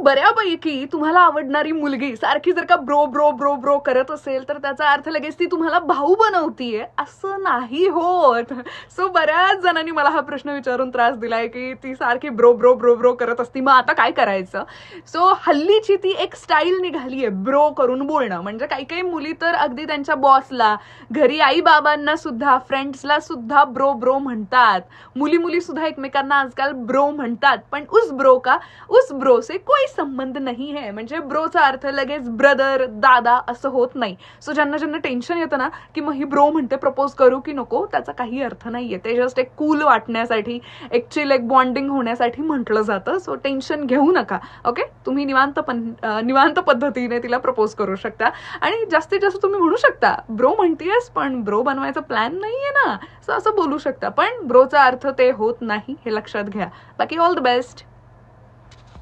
बऱ्यापैकी तुम्हाला आवडणारी मुलगी सारखी जर का ब्रो ब्रो ब्रो ब्रो करत असेल तर त्याचा अर्थ लगेच ती तुम्हाला भाऊ बनवतीये असं नाही होत. सो बऱ्याच जणांनी मला हा प्रश्न विचारून त्रास दिलाय की ती सारखी ब्रो ब्रो ब्रो ब्रो करत असती, मग आता काय करायचं. सो हल्लीची ती एक स्टाईल निघालीये ब्रो करून बोलणं. म्हणजे काही काही मुली तर अगदी त्यांच्या बॉसला, घरी आई बाबांना सुद्धा, फ्रेंड्सला सुद्धा ब्रो ब्रो म्हणतात. मुली मुली सुद्धा एकमेकांना आजकाल ब्रो म्हणतात. पण उस ब्रो का उस ब्रो से कोई संबंध नाही है. म्हणजे ब्रोचा अर्थ लगेच ब्रदर, दादा असं होत नाही. सो ज्यांना ज्यांना टेन्शन येतं ना की मग ही ब्रो म्हणते प्रपोज करू की नको, त्याचा काही अर्थ नाहीये. ते जस्ट एक कूल वाटण्यासाठी, एक चिल, एक बॉन्डिंग होण्यासाठी म्हटलं जातं. सो टेन्शन घेऊ नका. ओके, तुम्ही निवांत पद्धतीने तिला प्रपोज करू शकता. आणि जास्तीत जास्त तुम्ही म्हणू शकता ब्रो म्हणतीयस पण ब्रो बनवायचा प्लॅन नाहीये ना, सो असं बोलू शकता. पण ब्रोचा अर्थ ते होत नाही हे लक्षात घ्या. बाकी ऑल द बेस्ट.